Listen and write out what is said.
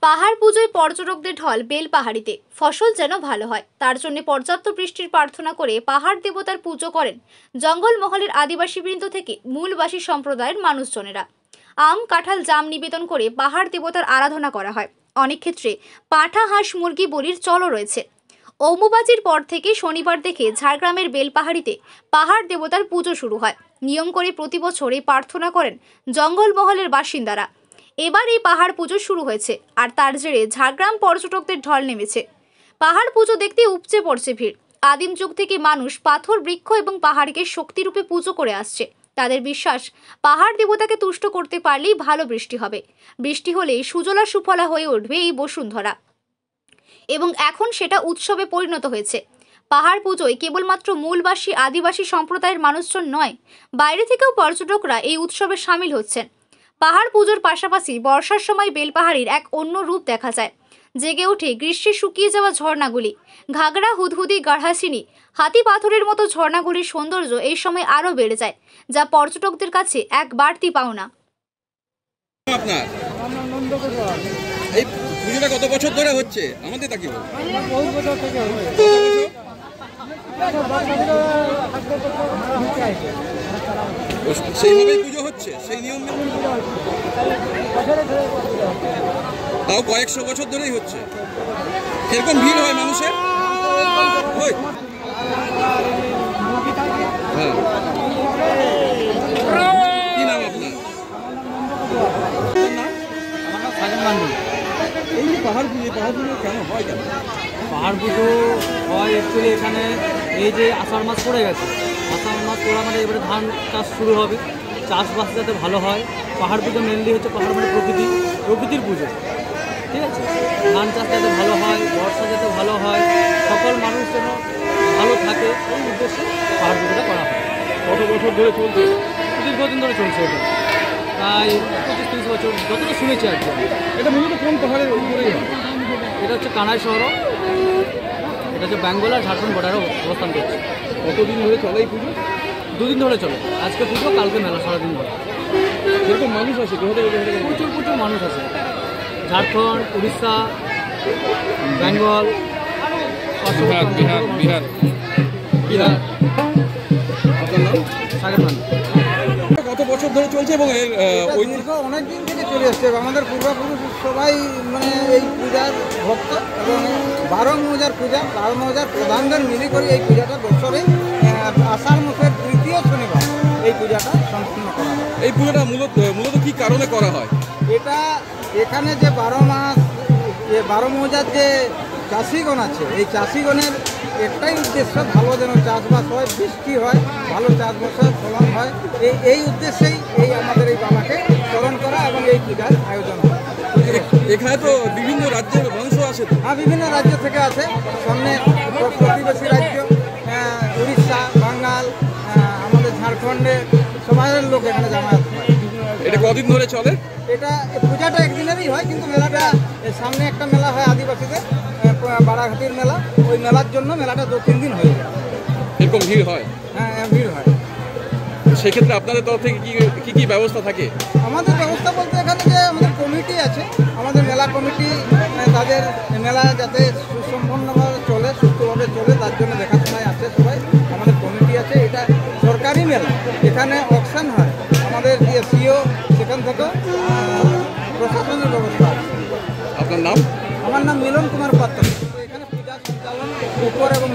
পাহাড় পুজোয় পর্যটকদের ঢল বেলপাহাড়িতে। ফসল যেন ভালো হয় তার জন্য পর্যাপ্ত বৃষ্টির প্রার্থনা করে পাহাড় দেবতার পুজো করেন জঙ্গলমহলের আদিবাসী বৃন্দ থেকে মূলবাসী সম্প্রদায়ের মানুষজনেরা। আম, কাঁঠাল, জাম নিবেদন করে পাহাড় দেবতার আরাধনা করা হয়। অনেক ক্ষেত্রে পাঁঠা, হাঁস, মুরগি বলির চলও রয়েছে। অম্বুবাচীর পর থেকে শনিবার থেকে ঝাড়গ্রামের বেলপাহাড়িতে পাহাড় দেবতার পুজো শুরু হয়। নিয়ম করে প্রতি বছর এই প্রার্থনা করেন জঙ্গলমহলের বাসিন্দারা। এবার এই পাহাড় পুজো শুরু হয়েছে, আর তার জেরে ঝাড়গ্রাম পর্যটকদের ঢল নেমেছে। পাহাড় পুজো দেখতে উপচে পড়ছে ভিড়। আদিম যুগ থেকে মানুষ পাথর, বৃক্ষ এবং পাহাড়কে শক্তিরূপে পুজো করে আসছে। তাদের বিশ্বাস, পাহাড় দেবতাকে তুষ্ট করতে পারলেই ভালো বৃষ্টি হবে। বৃষ্টি হলেই সুজলা সুফলা হয়ে উঠবে এই বসুন্ধরা, এবং এখন সেটা উৎসবে পরিণত হয়েছে। পাহাড় পুজোয় কেবলমাত্র মূলবাসী আদিবাসী সম্প্রদায়ের মানুষজন নয়, বাইরে থেকেও পর্যটকরা এই উৎসবে সামিল হচ্ছেন। পাহাড় পুজোর পাশাপাশি বর্ষার সময় বেলপাহাড়ির এক অন্য রূপ দেখা যায়। জেগে ওঠে গ্রীষ্মে শুকিয়ে যাওয়া ঝর্ণাগুলি। ঘাগড়া, হুদহুদি, গাঢ়াসিনী, হাতি পাথরের মতো ঝর্ণাগুলির সৌন্দর্য এই সময় আরও বেড়ে যায়, যা পর্যটকদের কাছে এক বাড়তি পাওনা। আপনার এই পুজোটা কত বছর ধরে হচ্ছে? আমাদের তা কি বলবো, বহুত বছর থেকে সেইভাবেই পুজো হচ্ছে, সেই নিয়ম তাও কয়েকশো বছর ধরেই হচ্ছে। কিরকম ভিড় হয় মানুষের? হ্যাঁ, কি নাম আপনার? এই যে পাহাড় পুজো কেন হয়? কেন পাহাড় পুজো হয় অ্যাকচুয়ালি এখানে এই যে আষাঢ় মাস পড়ে গেছে, আষাঢ় মাস পড়া মানে এবারে ধান চাষ শুরু হবে, চাষবাস যাতে ভালো হয়। পাহাড় পুজো মেনলি হচ্ছে পাহাড় মানে প্রকৃতির পুজো, ঠিক আছে। ধান চাষ যাতে ভালো হয়, বর্ষা যাতে ভালো হয়, সকল মানুষ যেন ভালো থাকে, এই উদ্দেশ্যে পাহাড় পুজোটা করা হয়। কত বছর ধরে চলছে? দীর্ঘদিন ধরে চলছে এটা, প্রায় 25-30 বছর যতটা শুনেছি আর কি। এটা মূলত কোন পাহাড়ের উপরেই হয়? এটা হচ্ছে কানাই শহর, এটা হচ্ছে বেঙ্গল আর ঝাড়খণ্ড বর্ডারে অবস্থান করছে। কতদিন ধরে চলে এই পুজো? 2 দিন ধরে চলে, আজকে পুজো, কালকে মেলা, সারাদিন ধরে। যেরকম মানুষ আছে প্রচুর মানুষ আছে, ঝাড়খণ্ড, উড়িষ্যা, বেঙ্গল, বিহার। আপনার নাম? সাগর মান। কত বছর ধরে চলছে এবং এর অনেক দিন থেকে চলে আসছে। আমাদের পূর্বপুরুষ সবাই মানে এই পূজার ভক্ত, এবং 12 মৌজার পূজা, 12 মৌজার প্রধানদের মিলে করে এই পূজাটা বছরে আষাঢ় মাসের তৃতীয় শনিবার এই পূজাটা সম্পূর্ণ করা হয়। এই পুজোটা মূলত কি কারণে করা হয়? এটা এখানে যে 12 মৌজার যে চাষিগণ আছে, এই চাষিগণের একটাই উদ্দেশ্য, ভালো যেন চাষবাস হয়, বৃষ্টি হয়, ভালো চাষবাসের ফলন হয়। এই উদ্দেশ্যেই এই আমাদের এই বাবাকে স্মরণ করা এবং এই পূজার আয়োজন হয়। এখানে তো বিভিন্ন রাজ্যের মানুষ আছে। হ্যাঁ, বিভিন্ন রাজ্য থেকে আছে, সামনে প্রতিবেশী রাজ্য উড়িষ্যা, বাঙ্গাল, আমাদের ঝাড়খণ্ডে সবাইয়ের লোক এখানে জামায়াত হয়। এটা কদিন ধরে চলে? এটা পূজাটা একদিনেরই হয়, কিন্তু মেলাটা সামনে একটা মেলা হয় আদিবাসীদের, বারাঘাটির মেলা, ওই মেলার জন্য মেলাটা 2-3 দিন হয়ে যায়। এরকম ভিড় হয়? হ্যাঁ, ভিড় হয়। সেক্ষেত্রে আপনাদের তরফ থেকে কি ব্যবস্থা থাকে? আমাদের ব্যবস্থা বলতে এখানে যে আমাদের কমিটি আছে, আমাদের মেলা কমিটি, তাদের মেলা যাতে সুসম্পন্নভাবে চলে, সুস্থভাবে চলে, তার জন্য দেখাশোনায় আছে সবাই। আমাদের কমিটি আছে, এটা সরকারি মেলা, এখানে অকশন হয়, আমাদের যে সিও সেখান থেকে প্রশাসনের ব্যবস্থা আছে। আপনার নাম? আমার নাম মিলন কুমার পাত্র। এখানে পূজা সঞ্চালন উপর এবং